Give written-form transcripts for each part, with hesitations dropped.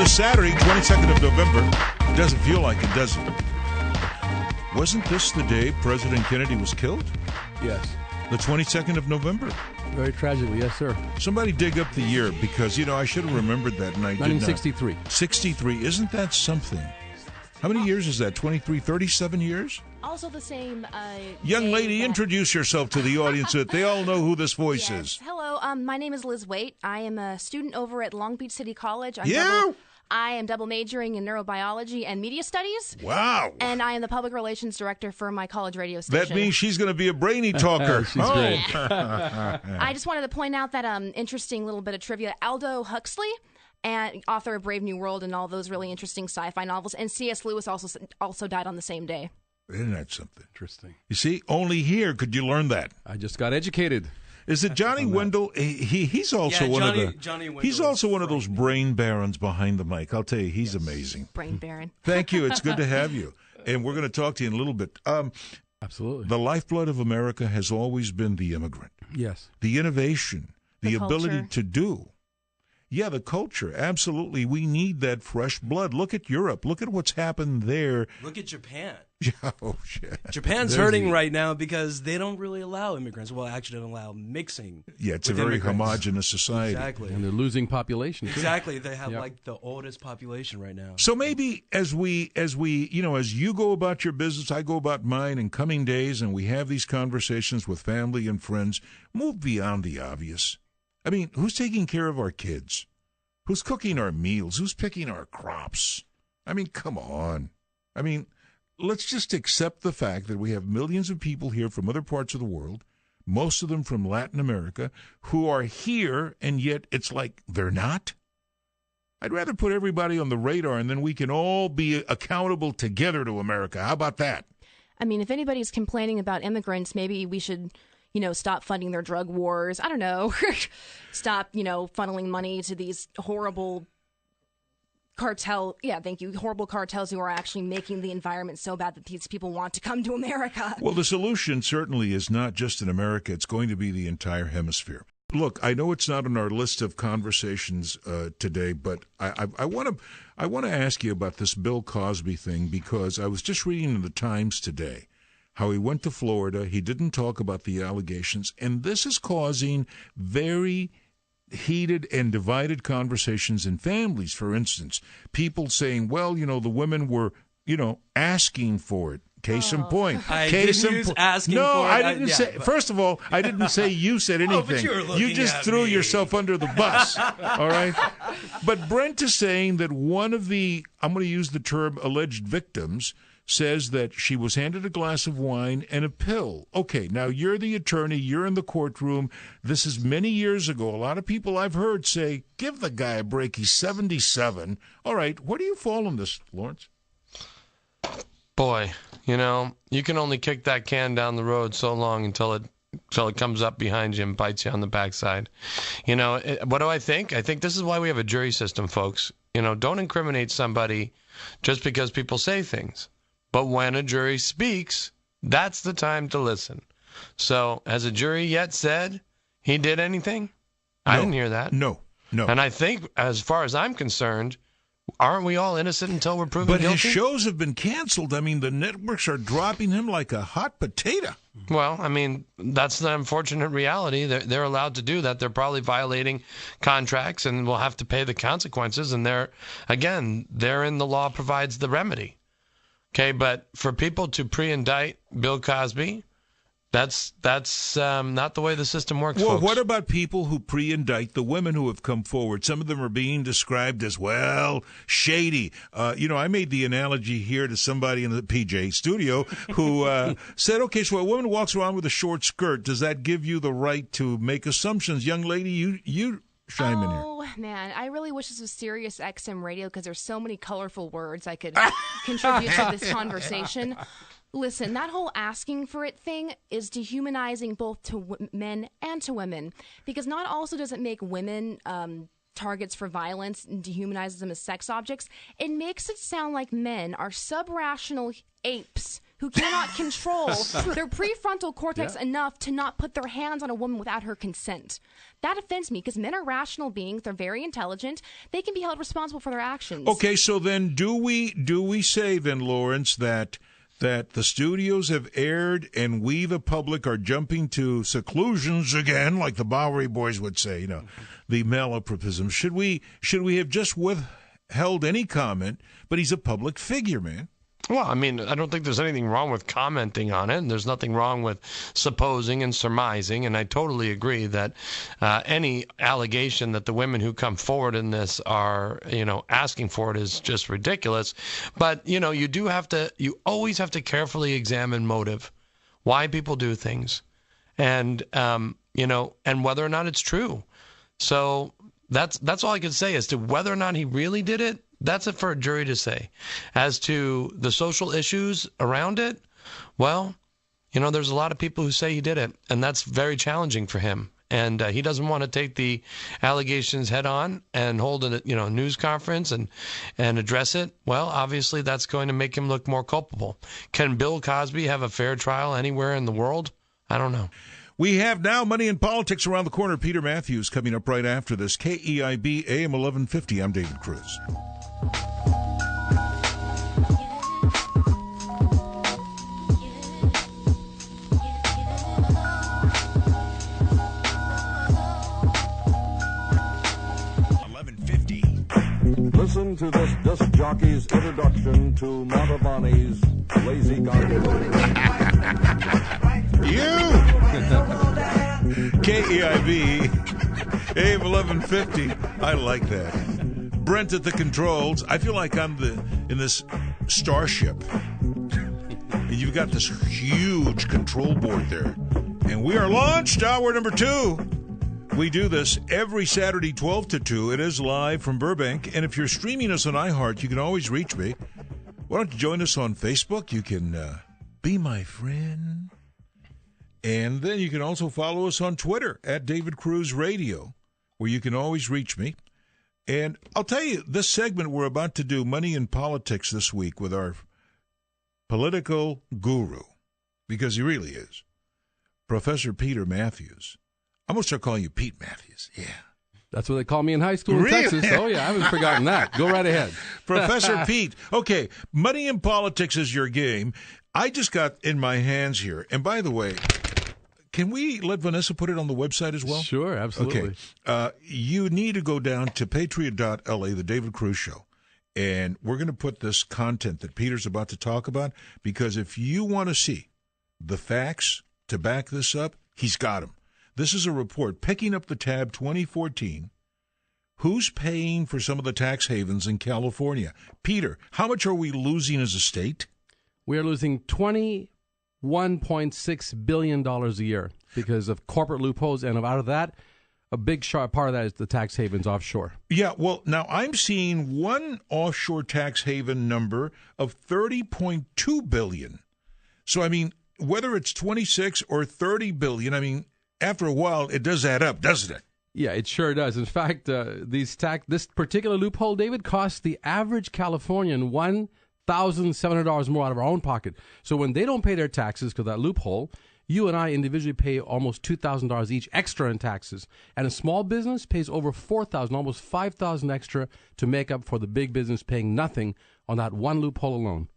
this Saturday, 22nd of November. It doesn't feel like it, does it? Wasn't this the day President Kennedy was killed? Yes. The 22nd of November. Very tragically, yes, sir. Somebody dig up the year, because, I should have remembered that, and I did not. 1963. 63. Isn't that something? How many years is that? 23, 37 years? Also the same. Young lady, introduce yourself to the audience so that they all know who this voice is. Hello, my name is Liz Waite. I am a student over at Long Beach City College. I am double majoring in neurobiology and media studies. Wow. And I am the public relations director for my college radio station. That means she's going to be a brainy talker. She's great. I just wanted to point out that interesting little bit of trivia. Aldo Huxley, and author of Brave New World and all those really interesting sci-fi novels, and C.S. Lewis also died on the same day. Isn't that something? Interesting. You see, only here could you learn that. I just got educated. Is it Johnny Wendell? He's also one of those brain barons behind the mic. I'll tell you, he's amazing. Brain baron. Thank you. It's good to have you. And we're going to talk to you in a little bit. Absolutely. The lifeblood of America has always been the immigrant. Yes. The innovation, the ability culture. to do. Yeah, the culture. Absolutely. We need that fresh blood. Look at Europe. Look at what's happened there. Look at Japan. Oh, shit. Japan's hurting right now because they don't really allow immigrants. Well, actually, they don't allow mixing. Yeah, it's a with very immigrants. homogenous society. Exactly. And they're losing population, too. Exactly. They have like the oldest population right now. So maybe as you go about your business, I go about mine in coming days, and we have these conversations with family and friends, move beyond the obvious. I mean, who's taking care of our kids? Who's cooking our meals? Who's picking our crops? I mean, come on. I mean, let's just accept the fact that we have millions of people here from other parts of the world, most of them from Latin America, who are here, and yet it's like they're not. I'd rather put everybody on the radar, and then we can all be accountable together to America. How about that? I mean, if anybody's complaining about immigrants, maybe we should, stop funding their drug wars. I don't know. Stop, funneling money to these horrible horrible cartels who are actually making the environment so bad that these people want to come to America. Well, the solution certainly is not just in America. It's going to be the entire hemisphere. Look, I know it's not on our list of conversations today, but I want to ask you about this Bill Cosby thing, because I was just reading in the Times today how he went to Florida. He didn't talk about the allegations, and this is causing very heated and divided conversations in families. For instance, people saying, well, the women were, asking for it. Case in point. Asking for it. I didn't say. First of all, I didn't say you said anything. You just threw yourself under the bus. All right. But Brent is saying that one of the, I'm going to use the term alleged victims, says that she was handed a glass of wine and a pill. Okay, now you're the attorney. You're in the courtroom. This is many years ago. A lot of people I've heard say, give the guy a break. He's 77. All right. Where do you fall on this, Lawrence? Boy, you can only kick that can down the road so long until it comes up behind you and bites you on the backside. What do I think? I think this is why we have a jury system, folks. Don't incriminate somebody just because people say things. But when a jury speaks, that's the time to listen. So has a jury yet said he did anything? No. I didn't hear that. No. And I think, as far as I'm concerned, aren't we all innocent until we're proven guilty? But his shows have been canceled. I mean, the networks are dropping him like a hot potato. Well, I mean, that's the unfortunate reality. They're allowed to do that. They're probably violating contracts and will have to pay the consequences. And therein the law provides the remedy. Okay, but for people to pre-indict Bill Cosby, that's not the way the system works, Well, folks. what about people who pre-indict the women who have come forward? Some of them are being described as, shady. I made the analogy here to somebody in the PJ studio who said, okay, so a woman walks around with a short skirt. Does that give you the right to make assumptions? Young lady, you chime in here. Oh, man, I really wish this was Sirius XM radio, because there's so many colorful words I could contribute to this conversation. Listen, that whole asking for it thing is dehumanizing both to men and to women, because not also does it make women targets for violence and dehumanizes them as sex objects, it makes it sound like men are sub-rational apes who cannot control their prefrontal cortex enough to not put their hands on a woman without her consent. That offends me because men are rational beings. They're very intelligent. They can be held responsible for their actions. Okay, so then do we say then, Lawrence, that the studios have aired and we, the public, are jumping to seclusions again, like the Bowery Boys would say, the malapropism? Should we have just withheld any comment? But he's a public figure, man. Well, I mean, I don't think there's anything wrong with commenting on it, and there's nothing wrong with supposing and surmising, and I totally agree that any allegation that the women who come forward in this are, asking for it is just ridiculous. But, you always have to carefully examine motive, why people do things, and, and whether or not it's true. So that's all I can say as to whether or not he really did it. That's it for a jury to say. As to the social issues around it, well, there's a lot of people who say he did it, and that's very challenging for him. And he doesn't want to take the allegations head on and hold a news conference and address it. Well, obviously that's going to make him look more culpable. Can Bill Cosby have a fair trial anywhere in the world? I don't know. We have now Money in Politics around the corner. Peter Mathews coming up right after this. KEIB AM 1150. I'm David Cruz. Listen to this disc jockey's introduction to Mantovani's Lazy Garden. KEIB AM 1150. I like that. Brent at the controls. I feel like I'm in this starship. And you've got this huge control board there. And we are launched, hour number 2. We do this every Saturday, 12 to 2. It is live from Burbank. And if you're streaming us on iHeart, you can always reach me. Why don't you join us on Facebook? You can be my friend. And then you can also follow us on Twitter at David Cruz Radio, where you can always reach me. And I'll tell you, this segment we're about to do, Money in Politics, this week with our political guru, because he really is, Professor Peter Mathews. I'm going to start calling you Pete Mathews. Yeah. That's what they call me in high school in Really? Texas. Oh, yeah, I haven't forgotten that. Go right ahead. Professor Pete. Okay, Money in Politics is your game. I just got in my hands here. And by the way, can we let Vanessa put it on the website as well? Sure, absolutely. Okay. You need to go down to patriot.la, the David Cruz Show, and we're going to put this content that Peter's about to talk about, because if you want to see the facts to back this up, he's got them. This is a report, Picking Up the Tab 2014. Who's paying for some of the tax havens in California? Peter, how much are we losing as a state? We are losing $21.6 billion a year because of corporate loopholes, and out of that, a big part of that is the tax havens offshore. Yeah, well, now I'm seeing one offshore tax haven number of $30.2 billion. So, I mean, whether it's 26 or 30 billion, I mean, after a while, it does add up, doesn't it? Yeah, it sure does. In fact, this particular loophole, David, costs the average Californian $1,700 more out of our own pocket. So when they don't pay their taxes because of that loophole, you and I individually pay almost $2,000 each extra in taxes. And a small business pays over $4,000, almost $5,000 extra to make up for the big business paying nothing on that one loophole alone.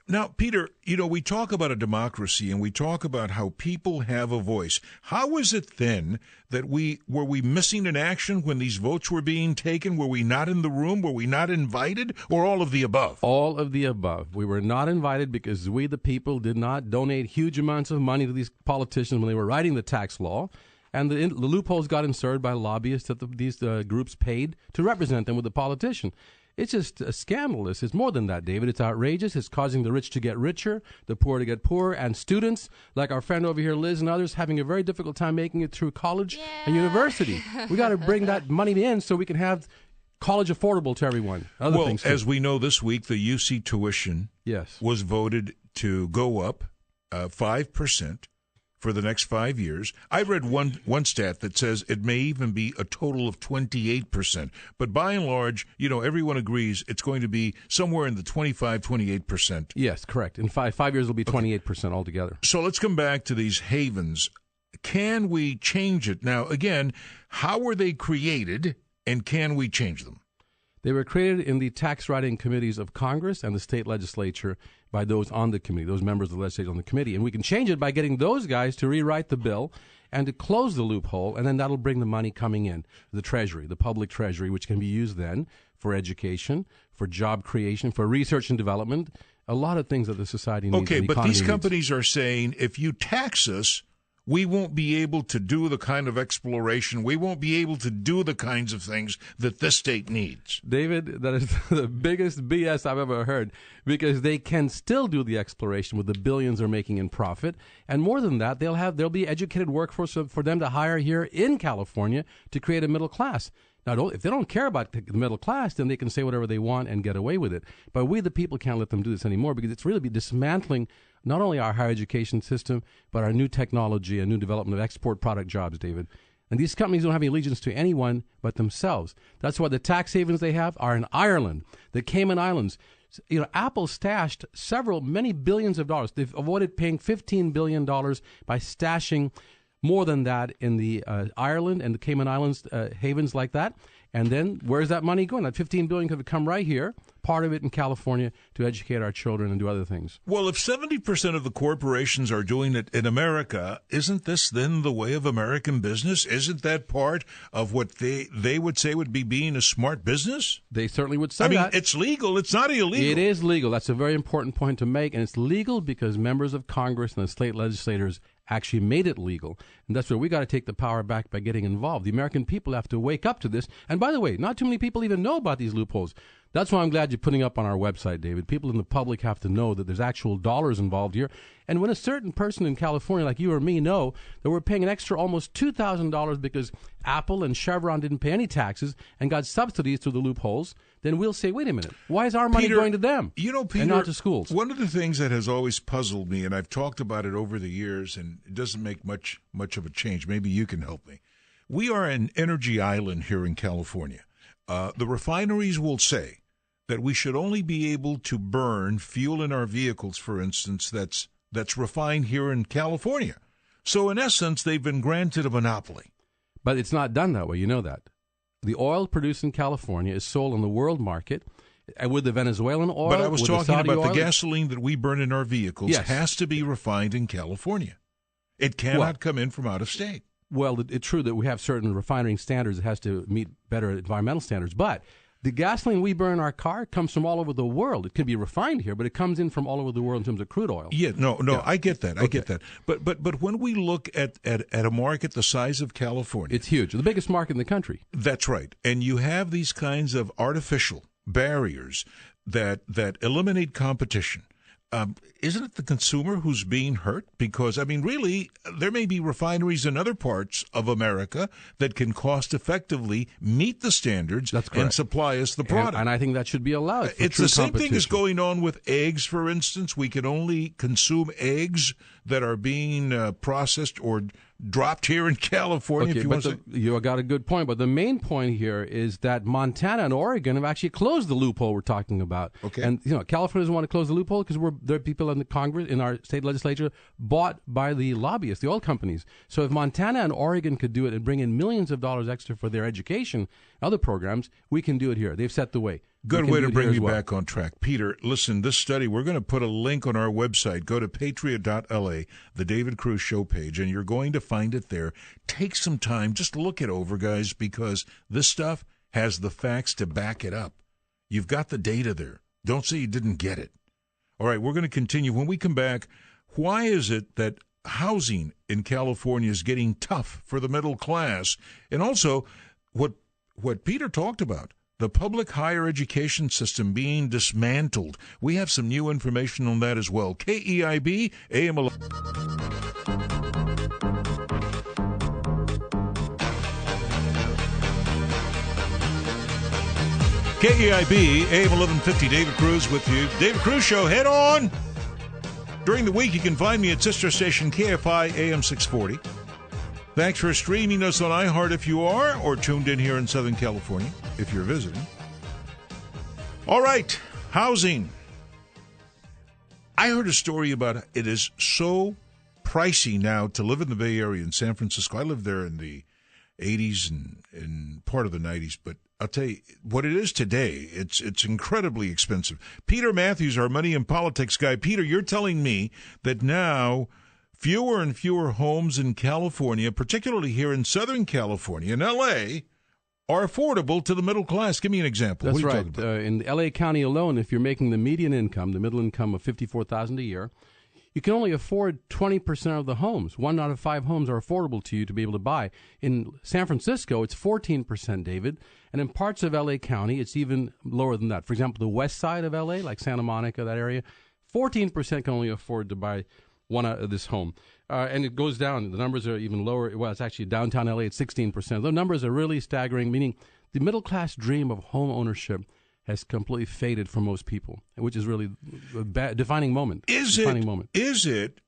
Now, Peter, we talk about a democracy and we talk about how people have a voice. How is it then that were we missing in action when these votes were being taken? Were we not in the room? Were we not invited? Or all of the above? All of the above. We were not invited because we, the people, did not donate huge amounts of money to these politicians when they were writing the tax law. And the loopholes got inserted by lobbyists that these groups paid to represent them with the politician. It's just scandalous. It's more than that, David. It's outrageous. It's causing the rich to get richer, the poor to get poorer, and students, like our friend over here, Liz, and others, having a very difficult time making it through college and university. We got to bring that money in so we can have college affordable to everyone. Other things too. As we know this week, the UC tuition yes. was voted to go up 5%. for the next 5 years. I read one stat that says it may even be a total of 28%. But by and large, everyone agrees it's going to be somewhere in the 25-28%. Yes, correct. In five years, it'll be 28% altogether. So let's come back to these havens. Can we change it? Now, again, how were they created, and can we change them? They were created in the tax writing committees of Congress and the state legislature by those on the committee, those members of the legislature on the committee. And we can change it by getting those guys to rewrite the bill and to close the loophole, and then that'll bring the money coming in, the Treasury, the public Treasury, which can be used then for education, for job creation, for research and development, a lot of things that the society needs. Okay, the but these economy companies are saying if you tax us, we won't be able to do the kind of exploration, we won't be able to do the kinds of things that this state needs. David, that is the biggest BS I've ever heard, because they can still do the exploration with the billions they're making in profit. And more than that, there'll be educated workforce for them to hire here in California to create a middle class. Now, if they don't care about the middle class, then they can say whatever they want and get away with it. But we, the people, can't let them do this anymore, because it's really dismantling not only our higher education system, but our new technology and new development of export product jobs, David. And these companies don't have any allegiance to anyone but themselves. That's why the tax havens they have are in Ireland, the Cayman Islands. Apple stashed many billions of dollars. They've avoided paying $15 billion by stashing more than that in the Ireland and the Cayman Islands havens like that. And then where's that money going? That $15 billion could come right here, part of it in California, to educate our children and do other things. Well, if 70% of the corporations are doing it in America, isn't this then the way of American business? Isn't that part of what they would say would be being a smart business? They certainly would say that. I mean, it's legal. It's not illegal. It is legal. That's a very important point to make. And it's legal because members of Congress and the state legislators actually made it legal. And that's where we got to take the power back by getting involved. The American people have to wake up to this. And by the way, not too many people even know about these loopholes. That's why I'm glad you're putting up on our website, David. People in the public have to know that there's actual dollars involved here. And when a certain person in California, like you or me, know that we're paying an extra almost $2,000 because Apple and Chevron didn't pay any taxes and got subsidies through the loopholes, then we'll say, wait a minute, why is our money going to them Peter, and not to schools? One of the things that has always puzzled me, and I've talked about it over the years, and it doesn't make much of a change. Maybe you can help me. We are an energy island here in California. The refineries will say that we should only be able to burn fuel in our vehicles, for instance, that's refined here in California. So in essence, they've been granted a monopoly. But it's not done that way. You know that. The oil produced in California is sold on the world market with the Venezuelan oil. But I was talking about oil. the gasoline that we burn in our vehicles has to be refined in California. It cannot come in from out of state. Well, it's true that we have certain refining standards. It has to meet better environmental standards. But the gasoline we burn in our car comes from all over the world. It can be refined here, but it comes in from all over the world in terms of crude oil. Yeah, I get that. I get that. But when we look at a market the size of California, it's huge. The biggest market in the country. That's right. And you have these kinds of artificial barriers that eliminate competition. Isn't it the consumer who's being hurt? Because, I mean, really, there may be refineries in other parts of America that can cost effectively meet the standards and supply us the product. And I think that should be allowed. It's the same thing as going on with eggs, for instance. We can only consume eggs that are being processed or dropped here in California. Okay, you got a good point. But the main point here is that Montana and Oregon have actually closed the loophole we're talking about. Okay. And California doesn't want to close the loophole because there are people in the Congress, in our state legislature, bought by the lobbyists, the oil companies. So if Montana and Oregon could do it and bring in millions of dollars extra for their education and other programs, we can do it here. They've set the way. Good way to bring you back on track. Peter, listen, this study, we're going to put a link on our website. Go to patriot.la, the David Cruz Show page, and you're going to find it there. Take some time. Just look it over, guys, because this stuff has the facts to back it up. You've got the data there. Don't say you didn't get it. All right, we're going to continue. When we come back, why is it that housing in California is getting tough for the middle class? And also, what Peter talked about, the public higher education system being dismantled. We have some new information on that as well. KEIB AM 11. KEIB AM 1150. David Cruz with you. David Cruz Show. Head on. During the week, you can find me at sister station KFI AM 640. Thanks for streaming us on iHeart if you are, or tuned in here in Southern California if you're visiting. All right, housing. I heard a story about it is so pricey now to live in the Bay Area in San Francisco. I lived there in the 80s and part of the 90s, but I'll tell you what it is today. It's incredibly expensive. Peter Mathews, our money and politics guy. Peter, you're telling me that now fewer and fewer homes in California, particularly here in Southern California, in L.A., are affordable to the middle class. Give me an example. That's what are you right. talking about? In L.A. County alone, if you're making the median income, the middle income of $54,000 a year, you can only afford 20% of the homes. 1 out of 5 homes are affordable to you to be able to buy. In San Francisco, it's 14%, David. And in parts of L.A. County, it's even lower than that. For example, the west side of L.A., like Santa Monica, that area, 14% can only afford to buy one out of this home. And it goes down. The numbers are even lower. Well, it's actually downtown L.A. it's 16%. Those numbers are really staggering, meaning the middle-class dream of home ownership has completely faded for most people, which is really a defining moment. Is it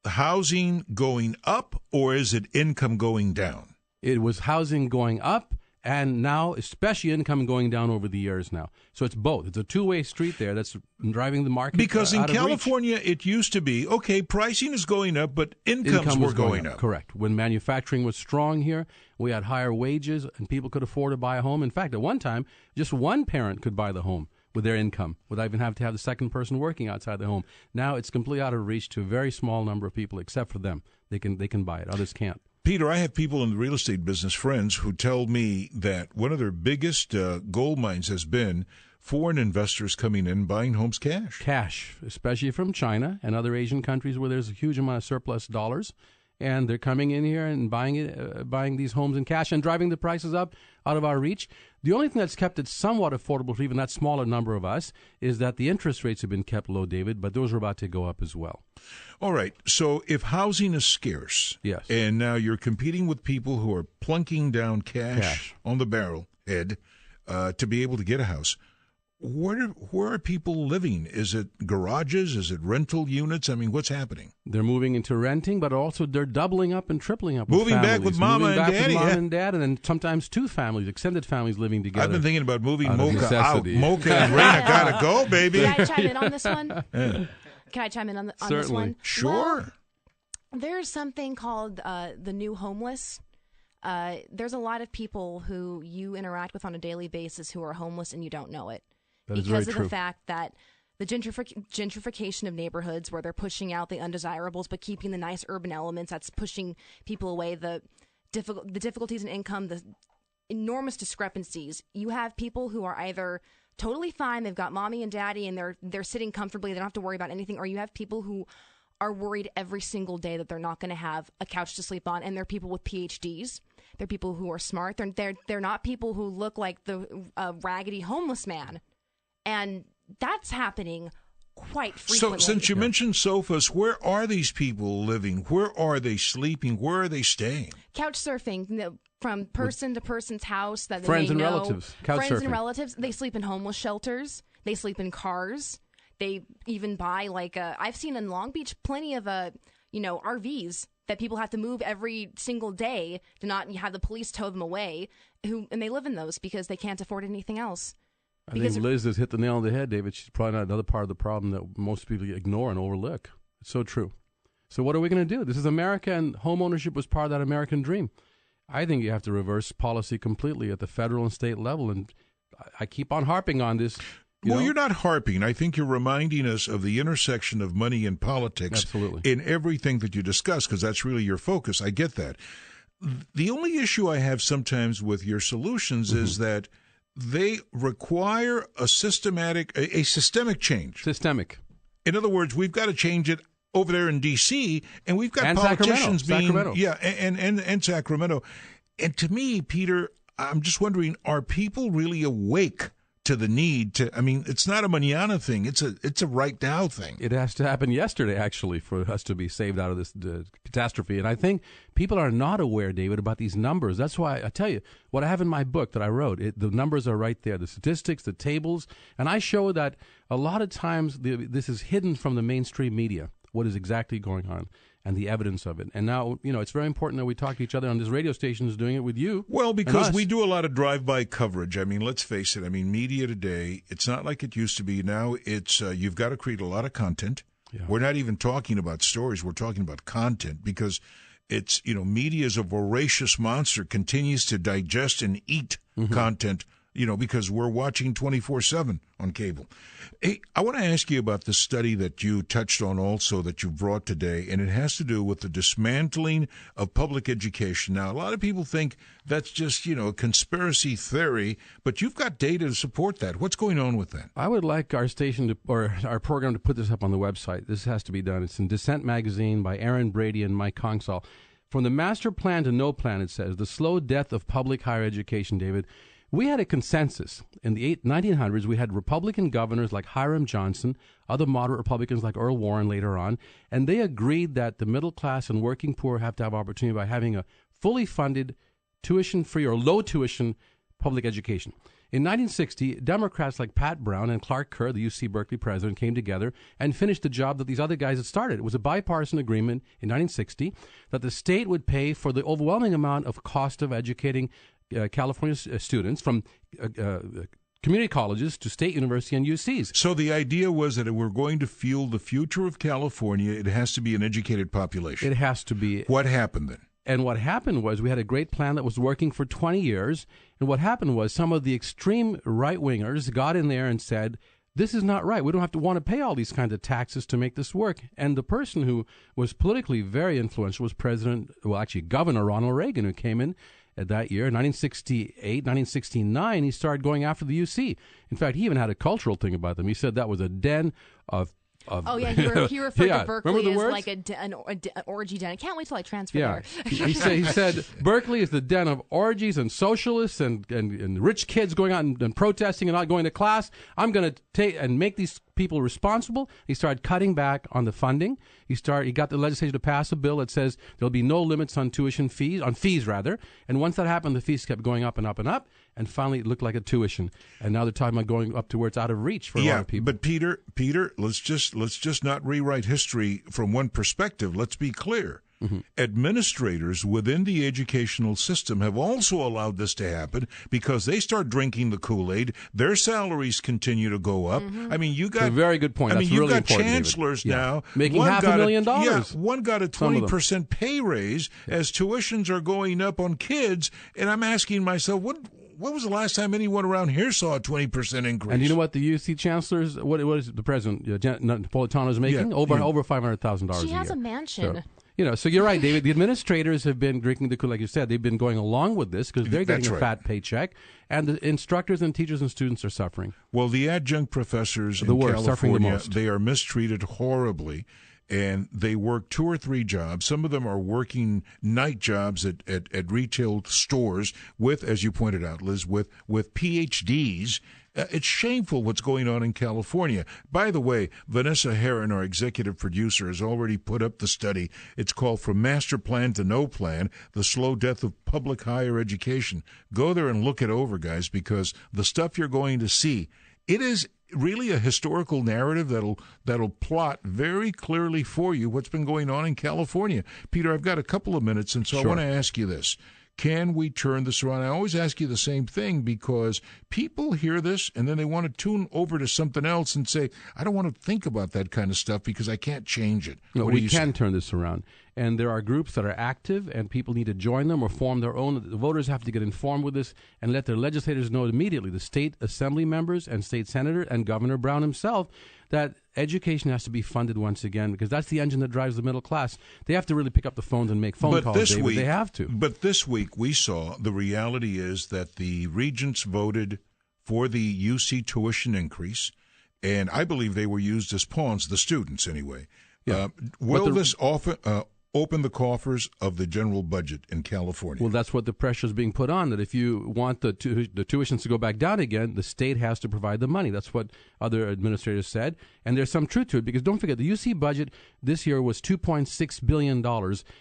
housing going up or is it income going down? It was housing going up, and now especially income going down over the years now. So it's both. It's a two-way street there that's driving the market because in out of California reach. It used to be, okay, pricing is going up, but incomes were going up. Correct. When manufacturing was strong here, we had higher wages and people could afford to buy a home. In fact, at one time, just one parent could buy the home with their income without even having to have the second person working outside the home. Now it's completely out of reach to a very small number of people, except for them. They can buy it. Others can't. Peter, I have people in the real estate business, friends, who tell me that one of their biggest gold mines has been foreign investors coming in buying homes cash. Cash, especially from China and other Asian countries where there's a huge amount of surplus dollars. And they're coming in here and buying these homes in cash and driving the prices up out of our reach. The only thing that's kept it somewhat affordable for even that smaller number of us is that the interest rates have been kept low, David, but those are about to go up as well. All right. So if housing is scarce, yes, and now you're competing with people who are plunking down cash. on the barrel head to be able to get a house, where are people living? Is it garages? Is it rental units? I mean, what's happening? They're moving into renting, but also they're doubling up and tripling up. Moving back with mama and daddy. Mom and dad, and then sometimes two families, extended families living together. I've been thinking about moving Mocha out. Necessity. Mocha and Raina gotta go, baby. Can I chime in on this one? Can I chime in on this one? Sure. Well, there's something called the new homeless. There's a lot of people who you interact with on a daily basis who are homeless and you don't know it. That is because very of true. the fact that the gentrification of neighborhoods where they're pushing out the undesirables but keeping the nice urban elements, that's pushing people away, the difficulties in income, the enormous discrepancies. You have people who are either totally fine, they've got mommy and daddy and they're sitting comfortably, they don't have to worry about anything, or you have people who are worried every single day that they're not going to have a couch to sleep on, and they're people with PhDs. They're people who are smart. They're not people who look like the raggedy homeless man. And that's happening quite frequently. So since you mentioned sofas, where are these people living? Where are they sleeping? Where are they staying? Couch surfing, from person to person's house that they Friends may and know. Relatives. Couch Friends surfing. and relatives. They sleep in homeless shelters. They sleep in cars. They even buy I've seen in Long Beach plenty of RVs that people have to move every single day to not have the police tow them away. And they live in those because they can't afford anything else. I think Liz has hit the nail on the head, David. She's probably not another part of the problem that most people ignore and overlook. It's so true. So what are we going to do? This is America, and home ownership was part of that American dream. I think you have to reverse policy completely at the federal and state level, and I keep on harping on this. You're not harping. I think you're reminding us of the intersection of money and politics in everything that you discuss, because that's really your focus. I get that. The only issue I have sometimes with your solutions is that they require a systemic change. Systemic. In other words, we've got to change it over there in D.C., and we've got and politicians Sacramento. and Sacramento. And to me, Peter, I'm just wondering, are people really awake to the need to? I mean, it's not a mañana thing; it's a right now thing. It has to happen yesterday, actually, for us to be saved out of this catastrophe. And I think people are not aware, David, about these numbers. That's why I tell you what I have in my book that I wrote. The numbers are right there, the statistics, the tables, and I show that a lot of times this is hidden from the mainstream media. what is exactly going on and the evidence of it. And now, it's very important that we talk to each other on this radio station is doing it with you. Well, because we do a lot of drive-by coverage. I mean, let's face it. I mean, media today, it's not like it used to be. Now it's you've got to create a lot of content. Yeah. We're not even talking about stories. We're talking about content because it's, media is a voracious monster, continues to digest and eat content, because we're watching 24/7 on cable. Hey, I want to ask you about the study that you touched on also that you brought today, and it has to do with the dismantling of public education. Now, a lot of people think that's just, a conspiracy theory, but you've got data to support that. What's going on with that? I would like our station or our program to put this up on the website. This has to be done. It's in Dissent Magazine by Aaron Brady and Mike Congsall. From the master plan to no plan, it says, the slow death of public higher education, David. We had a consensus. In the 1900s, we had Republican governors like Hiram Johnson, other moderate Republicans like Earl Warren later on, and they agreed that the middle class and working poor have to have opportunity by having a fully funded, tuition-free or low-tuition public education. In 1960, Democrats like Pat Brown and Clark Kerr, the UC Berkeley president, came together and finished the job that these other guys had started. It was a bipartisan agreement in 1960 that the state would pay for the overwhelming amount of cost of educating California students from community colleges to state university and UCs. So the idea was that if we're going to fuel the future of California, it has to be an educated population. It has to be. What happened then? And what happened was we had a great plan that was working for 20 years. And what happened was some of the extreme right-wingers got in there and said, this is not right. We don't have to want to pay all these kinds of taxes to make this work. And the person who was politically very influential was Governor Ronald Reagan, who came in that year, 1968, 1969, he started going after the UC. In fact, he even had a cultural thing about them. He said that was a den of he referred to Berkeley as words? like an orgy den. I can't wait till I transfer there. he said Berkeley is the den of orgies and socialists and rich kids going out and protesting and not going to class. I'm going to take and make these people responsible. He started cutting back on the funding. He got the legislature to pass a bill that says there'll be no limits on fees. And once that happened, the fees kept going up and up and up. And finally, it looked like a tuition. And now they're talking about going up to where it's out of reach for a lot of people. But Peter, let's just not rewrite history from one perspective. Let's be clear. Mm-hmm. Administrators within the educational system have also allowed this to happen because they start drinking the Kool-Aid. Their salaries continue to go up. Mm-hmm. I mean, you got a very good point. That's you've really got chancellors now making $500,000. Yeah, one got a 20% pay raise as tuitions are going up on kids, and I'm asking myself, what was the last time anyone around here saw a 20% increase? And you know what the UC chancellors, what is the president, Napolitano, is making? Over $500,000 a year. She has a mansion. So you're right, David. The administrators have been drinking the Kool-Aid, like you said. They've been going along with this because they're getting a fat paycheck, and the instructors and teachers and students are suffering. Well, the adjunct professors in California, they are mistreated horribly, and they work 2 or 3 jobs. Some of them are working night jobs at retail stores with, as you pointed out, Liz, with PhDs. It's shameful what's going on in California. By the way, Vanessa Herron, our executive producer, has already put up the study. It's called From Master Plan to No Plan, The Slow Death of Public Higher Education. Go there and look it over, guys, because the stuff you're going to see, it is really a historical narrative that'll plot very clearly for you what's been going on in California. Peter, I've got a couple of minutes, and so I want to ask you this. Can we turn this around? I always ask you the same thing because people hear this and then they want to tune over to something else and say, I don't want to think about that kind of stuff because I can't change it. No, we can turn this around. And there are groups that are active and people need to join them or form their own. The voters have to get informed with this and let their legislators know immediately, the state assembly members and state senator and Governor Brown himself, that education has to be funded once again because that's the engine that drives the middle class. They have to really pick up the phones and make phone calls, David. They have to. But this week we saw the reality is that the regents voted for the UC tuition increase, and I believe they were used as pawns, the students anyway. Yeah. Will this open the coffers of the general budget in California? Well, that's what the pressure is being put on, that if you want the tuitions to go back down again, the state has to provide the money. That's what other administrators said. And there's some truth to it, because don't forget, the UC budget this year was $2.6 billion.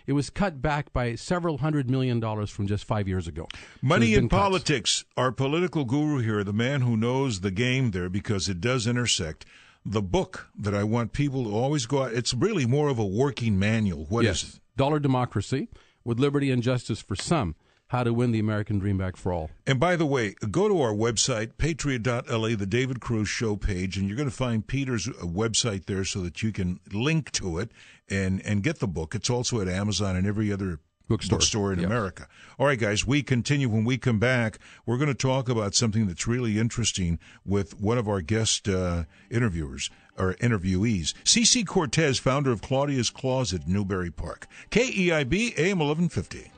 It was cut back by several $100 million from just 5 years ago. Money in politics. Our political guru here, the man who knows the game there, because it does intersect. the book that I want people to always go out. It's really more of a working manual. What is it? Dollar Democracy, with liberty and justice for some. How to win the American dream back for all. And by the way, go to our website, patriot.la, the David Cruz Show page, and you're going to find Peter's website there so that you can link to it and get the book. It's also at Amazon and every other bookstore in America. All right, guys, we continue. When we come back, we're going to talk about something that's really interesting with one of our guest interviewees. CC Cortez, founder of Claudia's Closet, Newbury Park. KEIB AM 1150.